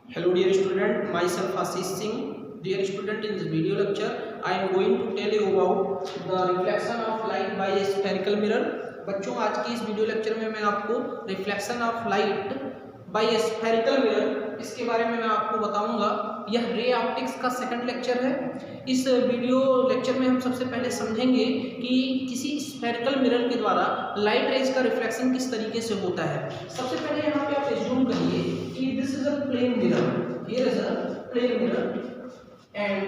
Hello dear student, myself Ashish Singh. Dear student, in this video lecture I am going to tell you about the reflection of light by a spherical mirror. बच्चों, आज की इस video lecture में मैं आपको reflection of light by A spherical mirror इसके बारे में मैं आपको बताऊंगा। यह रे ऑप्टिक्स का सेकंड लेक्चर है। इस वीडियो लेक्चर में हम सबसे पहले समझेंगे कि किसी स्फेरिकल मिरर के द्वारा लाइट रेज का रिफ्लेक्शन किस तरीके से होता है। सबसे पहले यहाँ पे आप एज्यूम करिए कि this is a plane mirror, here is a plane mirror and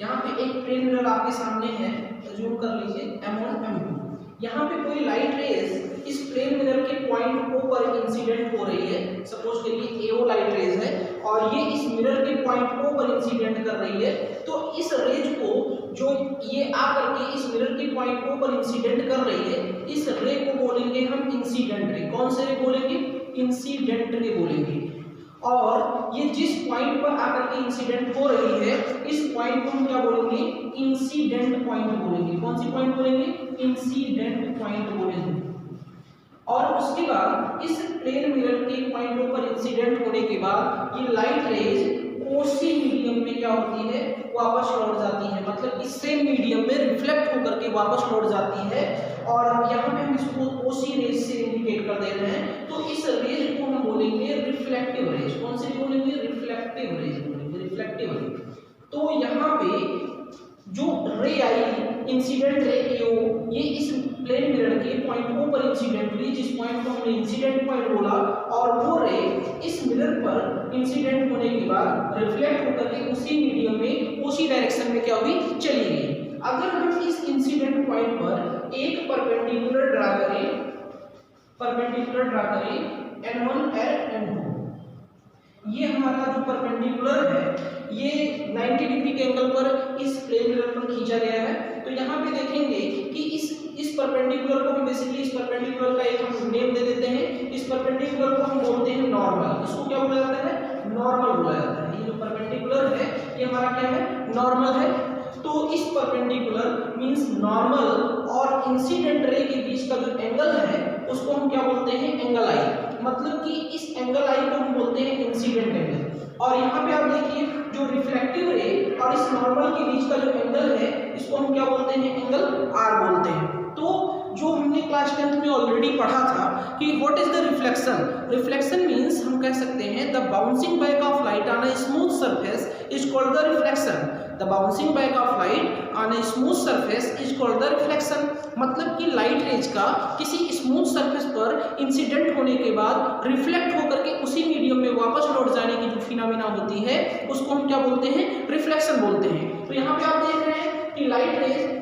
यहाँ पे एक प्लेन मिरर आपके सामने है। एज्यूम कर लीजिए M1 M2। यहाँ पे कोई लाइट रेज इस प्लेन मिरर के पॉइंट O पर इंसिडेंट हो रही है। सपोज के लिए AO लाइट रेज है और ये इस मिरर के पॉइंट O पर इंसिडेंट कर रही है। तो इस रेज को जो ये आकर के इस मिरर के पॉइंट O पर इंसिडेंट कर रही है, इस रे को बोलेंगे हम इंसिडेंट रे। कौन से रे बोलेंगे? इंसिडेंट रे बोलेंगे। और ये जिस पॉइंट पर आकर के इंसिडेंट हो रही है, इस पॉइंट को हम क्या बोलेंगे? इंसिडेंट पॉइंट बोलेंगे। कौन सी पॉइंट बोलेंगे? इंसिडेंट पॉइंट बोलेंगे। और उसके बाद इस प्लेन मिरर के पॉइंटों पर इंसिडेंट होने के बाद ये लाइट रेज कोसी मीडियम में क्या होती है? वापस लौट जाती है। मतलब इस सेम मीडियम में रिफ्लेक्ट होकर के वापस लौट जाती है। और यहाँ पे हम इसको कोसी रेज से इंडिकेट कर दे रहे हैं। तो इस रेज को हम बोलेंगे रिफ्लेक्टिव रेज। कौन से बोलेंगे? रिफ्लेक्टिव रेज बोलेंगे। Reflective rays. तो यहाँ पे जो रे आई इंसिडेंट रे AO, ये इस प्लेन मिरर के पॉइंट O पर इंसिडेंट हुई, जिस पॉइंट को हमने इंसिडेंट पॉइंट बोला, और वो रे इस मिरर पर इंसिडेंट होने के बाद रिफ्लेक्ट होकर के उसी मीडियम में उसी डायरेक्शन में क्या हुई? चली गई। अगर हम इस इंसिडेंट पॉइंट पर एक परपेंडिकुलर ड्रा करें N1 और N2, ये हमारा जो परपेंडिकुलर है ये 90 डिग्री के एंगल पर इस प्लेन मिरर पर खींचा गया है। तो यहाँ पे देखेंगे कि इस परपेंडिकुलर को हम बेसिकली इस परपेंडिकुलर का एक हम नेम दे देते हैं। इस परपेंडिकुलर को हम बोलते हैं नॉर्मल। इसको क्या बोला जाता है? नॉर्मल बोला जाता है। ये जो परपेंडिकुलर है ये हमारा क्या है? नॉर्मल है। तो इस परपेंडिकुलर मींस नॉर्मल और इंसिडेंट रे के बीच का जो एंगल है उसको हम क्या बोलते हैं? एंगल आई। मतलब कि इस एंगल आई को हम बोलते हैं इंसिडेंट एंगल। और यहाँ पे आप देखिए जो रिफ्लेक्टिव रे और इस नॉर्मल के बीच का जो एंगल है इसको हम क्या बोलते हैं? एंगल R बोलते हैं। तो जो हमने क्लास 10th में ऑलरेडी पढ़ा था कि what is the reflection. Reflection means हम कह सकते हैं the bouncing back of light on a smooth surface is called the reflection. The bouncing back of light on a smooth surface is called the reflection. मतलब कि light rays का किसी smooth surface पर incident होने के बाद reflect होकर के उसी मीडियम में वापस लौट जाने की जो फिनोमेना होती है उसको हम क्या बोलते हैं? रिफ्लेक्शन बोलते हैं। तो यहाँ पे आप देख रहे हैं कि लाइट रेज,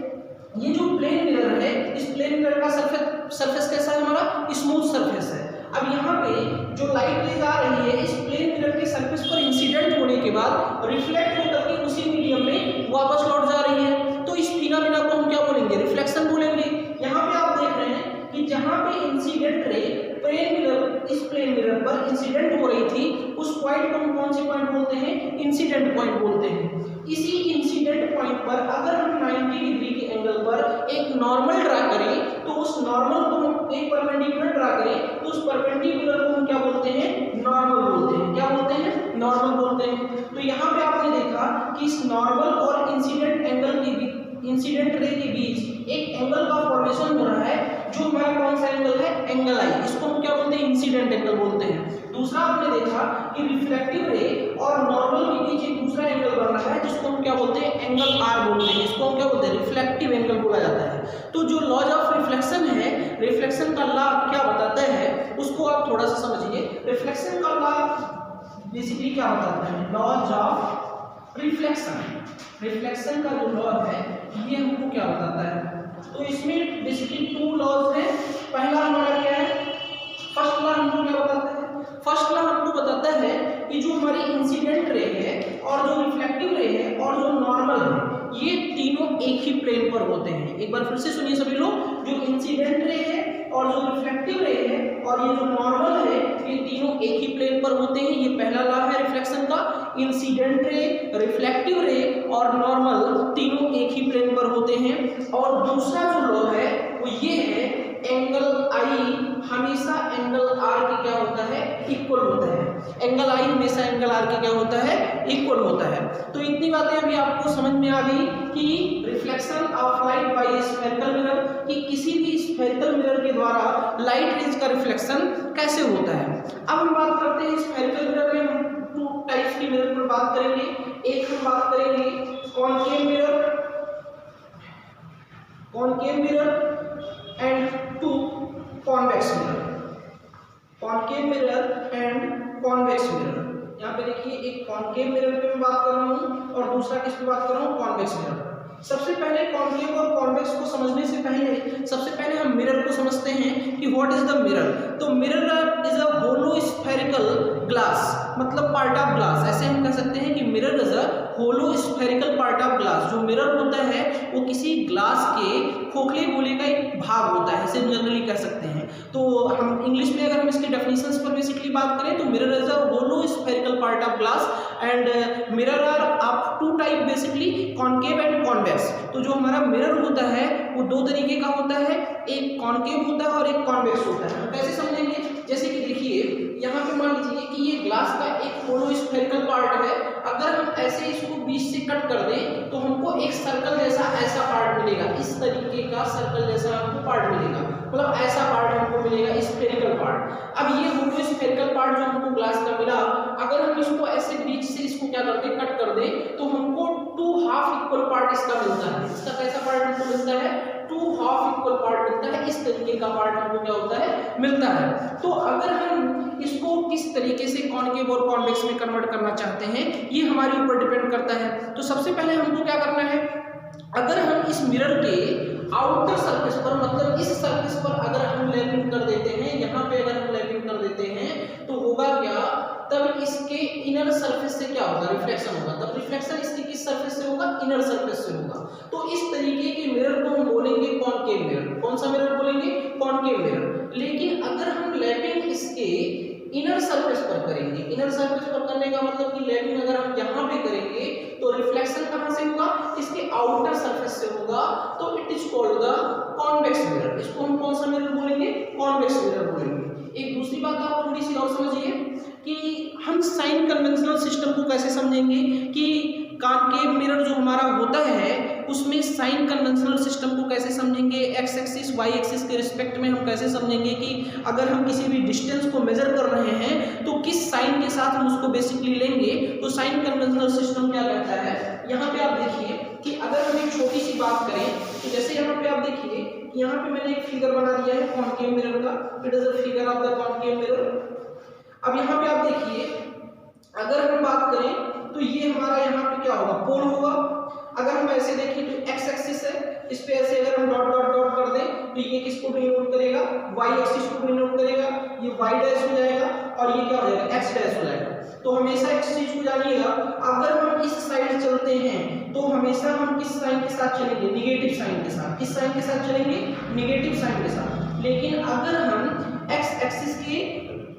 ये जो प्लेन मिरर है, इस प्लेन मिरर का सरफेस कैसा है? हमारा स्मूथ सरफेस है। अब यहाँ पे जो लाइट रेज आ रही है इस प्लेन मिरर के सरफेस पर इंसिडेंट होने के बाद रिफ्लेक्ट होकर के उसी मीडियम में वापस लौट जा रही है। तो इस फिनोमेना को हम क्या बोलेंगे? रिफ्लेक्शन बोलेंगे। यहाँ पे आप देख रहे हैं कि जहाँ पे इंसिडेंट रे इस प्लेन मिरर पर इंसिडेंट हो रही थी, उस पॉइंट को हम कौन से पॉइंट बोलते हैं? इंसिडेंट पॉइंट बोलते हैं। इसी इंसिडेंट पॉइंट पर अगर हम 90 डिग्री के एंगल पर एक नॉर्मल ड्रा करें तो उस नॉर्मल को हम एक परपेंडिकुलर ड्रा करें तो उस परपेंडिकुलर को हम क्या बोलते हैं? नॉर्मल बोलते हैं। क्या बोलते हैं? नॉर्मल बोलते हैं। तो यहाँ पे आपने देखा कि इस नॉर्मल और इंसिडेंट एंगल के बीच, इंसिडेंट रे के बीच एक एंगल का फॉर्मेशन हो रहा है जो हमारा कौन सा एंगल है? एंगल आई। इसको हम क्या बोलते हैं? इंसिडेंट एंगल बोलते हैं। दूसरा आपने देखा कि रिफ्लेक्टिव रे और नॉर्मल के बीच एक दूसरा एंगल बन रहा है जिसको हम क्या बोलते हैं? एंगल R बोलते हैं। इसको हम क्या बोलते हैं? रिफ्लेक्टिव एंगल बोला जाता है। तो जो लॉज ऑफ रिफ्लेक्शन है, रिफ्लेक्शन का लॉ क्या बताता है उसको आप थोड़ा सा समझिए। रिफ्लेक्शन का लॉ बेसिकली क्या बताता है? Laws of reflection. रिफ्लेक्शन का जो लॉ है ये हमको क्या बताता है? तो इसमें बेसिकली 2 लॉज हैं। पहला हमारा क्या है? फर्स्ट लॉ हमको क्या बताता है? फर्स्ट लॉ हमको बताता है कि जो हमारी इंसिडेंट रे है और जो रिफ्लेक्टिव रे है और जो नॉर्मल है ये तीनों एक ही प्लेन पर होते हैं। एक बार फिर से सुनिए सभी लोग, जो इंसिडेंट रे है और जो रिफ्लेक्टिव रे है और ये जो नॉर्मल है ये तीनों एक ही प्लेन पर होते हैं। ये पहला लॉ है रिफ्लेक्शन का। इंसिडेंट रे, रिफ्लेक्टिव रे और नॉर्मल तीनों एक ही प्लेन पर होते हैं। और दूसरा जो लॉ है वो ये है, एंगल आई हमेशा एंगल R की क्या होता है? इक्वल होता है। एंगल आई हमेशा एंगल आर के क्या होता है, इक्वल होता है। तो इतनी बातें अभी आपको समझ में आ गई कि reflection of light by spherical mirror, कि किसी भी स्फेरिकल मिरर के द्वारा लाइट रेज का रिफ्लेक्शन कैसे होता है। अब हम बात करते हैं स्फेरिकल मिरर में हम टू टाइप्स की मिरर पर बात करेंगे। एक हम बात करेंगे concave mirror and two convex mirror. Concave mirror and convex mirror, यहाँ पे देखिए एक कॉनकेव मिरर पे मैं बात कर रहा हूँ और दूसरा किस पे बात कर रहा हूँ, कॉन्वेक्स मिरर। सबसे पहले कॉनकेव और कॉन्वेक्स को समझने से पहले सबसे पहले हम मिरर को समझते हैं कि व्हाट इज द मिरर। तो mirror is a hollow spherical glass, मतलब पार्ट ऑफ ग्लास। ऐसे हम कह सकते हैं कि mirror is a hollow spherical part of glass. जो मिरर होता है वो किसी ग्लास के खोखले गोले का एक भाग होता है, इसे जनरली कह सकते हैं। तो हम इंग्लिश में अगर हम इसकी डेफिनेशंस पर बेसिकली बात करें तो mirror is a hollow spherical part of glass and mirror are of two type basically, concave and convex. तो जो हमारा मिरर होता है वो दो तरीके का होता है, एक कॉनकेव होता है और एक कॉन्वेक्स होता है। कैसे समझेंगे, जैसे कि देखिए यहाँ पे मान लीजिए कि ये ग्लास का एक होलो स्फेरिकल पार्ट है। अगर हम ऐसे इसको बीच से कट कर दें तो हमको एक सर्कल जैसा ऐसा पार्ट मिलेगा, इस तरीके का सर्कल जैसा हमको पार्ट मिलेगा, मतलब ऐसा पार्ट हमको मिलेगा स्फेरिकल पार्ट। अब ये होलो स्फेरिकल पार्ट जो हमको ग्लास का मिला, अगर हम इसको ऐसे बीच से इसको क्या करते हैं, कट कर दें तो हमको टू हाफ इक्वल पार्ट इसका मिलता है। इसका कैसा पार्ट हमको मिलता है, टू हाफ इक्वल पार्ट मिलता है। इस तरीके का पार्ट हमको क्या होता है, मिलता है। तो अगर हम इसको किस तरीके से कॉनकेव और कॉन्वेक्स में कन्वर्ट करना चाहते हैं ये हमारे ऊपर डिपेंड करता है। तो सबसे पहले हमको क्या करना है, अगर हम इस मिरर के आउटर सरफेस पर, मतलब इस सरफेस पर अगर हम लैपिंग कर देते हैं, यहाँ पे अगर हम लैपिंग कर देते हैं तो होगा क्या, तब इसके इनर सरफेस से क्या होगा, रिफ्लेक्शन होगा। तब रिफ्लेक्शन इसके किस सरफेस से होगा, इनर सरफेस से होगा। तो इस तरीके के मिरर को हम बोलेंगे कॉनकेव मिरर। कौन सा मिरर बोलेंगे, कॉनकेव मिरर। लेकिन अगर हम लैपिंग इसके इनर सरफेस पर करेंगे, इनर सरफेस पर करने का मतलब कि लैपिंग अगर हम यहाँ पे करेंगे तो रिफ्लेक्शन कहाँ से होगा, इसके आउटर सरफेस से होगा। तो it is called the convex mirror. इसको हम कौन सा मिरर बोलेंगे, कॉन्वेक्स मिरर बोलेंगे। एक दूसरी बात आप थोड़ी सी और समझिए कि हम साइन कन्वेंशनल सिस्टम को कैसे समझेंगे, कि कॉनकेव मिरर जो हमारा होता है उसमें साइन कन्वेंशनल सिस्टम को कैसे समझेंगे, एक्स एक्सिस वाई एक्सिस के रिस्पेक्ट में हम कैसे समझेंगे कि अगर हम किसी भी डिस्टेंस को मेजर कर रहे हैं तो किस साइन के साथ हम उसको बेसिकली लेंगे। तो साइन कन्वेंशनल सिस्टम क्या कहता है, यहाँ पे आप देखिए कि अगर हम एक छोटी सी बात करें तो जैसे यहाँ पे आप देखिए कि यहाँ पे मैंने एक फिगर बना दिया है कॉनकेव मिरर का, it is a figure of the concave mirror. अब यहाँ पे आप देखिए अगर हम बात करें तो ये हमारा यहाँ पे क्या होगा, पोल होगा। अगर हम ऐसे देखें तो एक्स एक्सिस है, इस पे ऐसे अगर हम डॉट डॉट डॉट कर दें तो ये किसको डिनोट करेगा, वाई एक्सिस को डिनोट करेगा। ये वाई डैश हो जाएगा और ये क्या हो जाएगा, एक्स डैश हो जाएगा। तो हमेशा एक चीज को जानिएगा, अगर हम इस साइड चलते हैं तो हमेशा हम किस साइन के साथ चलेंगे, निगेटिव साइन के साथ। किस साइन के साथ चलेंगे, निगेटिव साइन के साथ। लेकिन अगर हम एक्स एक्सिस के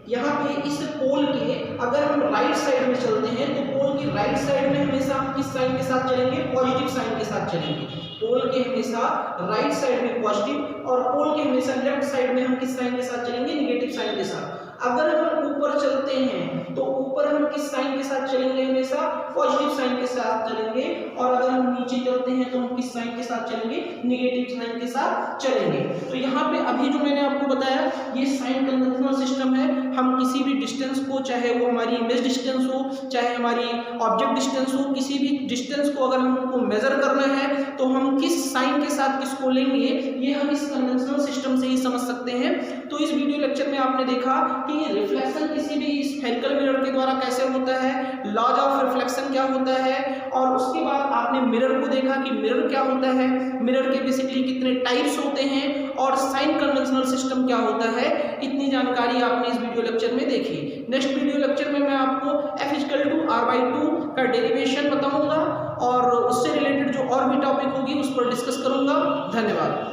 यहाँ पे इस पोल के अगर हम राइट साइड में चलते हैं तो पोल की राइट साइड में हमेशा हम किस साइन के साथ चलेंगे, पॉजिटिव साइन के साथ चलेंगे। पोल के हमेशा राइट साइड में पॉजिटिव और पोल के हमेशा लेफ्ट साइड में हम किस साइन के साथ चलेंगे, निगेटिव साइन के साथ। अगर हम ऊपर चलते हैं तो ऊपर हम किस साइन के साथ चलेंगे, हमेशा पॉजिटिव साइन के साथ चलेंगे। और अगर हम नीचे चलते हैं तो हम किस साइन के साथ चलेंगे, निगेटिव साइन के साथ चलेंगे। तो यहाँ पे अभी जो मैंने आपको बताया ये साइन कन्वेंशनल सिस्टम है। हम किसी भी डिस्टेंस को, चाहे वो हमारी इमेज डिस्टेंस हो चाहे हमारी ऑब्जेक्ट डिस्टेंस हो, किसी भी डिस्टेंस को अगर हमको मेजर करना है तो हम किस साइन के साथ किसको लेंगे, ये हम इस कन्वेंशनल सिस्टम से ही समझ सकते हैं। तो इस वीडियो लेक्चर में आपने देखा कि रिफ्लेक्शन किसी भी स्फेरिकल मिरर के द्वारा कैसे होता है, लॉज ऑफ रिफ्लेक्शन क्या होता है, और उसके बाद आपने मिरर को देखा कि मिरर क्या होता है, मिरर के बेसिकली कितने टाइप्स होते हैं और साइन कन्वेंशनल सिस्टम क्या होता है। इतनी जानकारी आपने इस वीडियो लेक्चर में देखी। नेक्स्ट वीडियो लेक्चर में मैं आपको F=R/2 का डेरिवेशन बताऊंगा और उससे रिलेटेड जो और भी टॉपिक होगी उस पर डिस्कस करूंगा। धन्यवाद।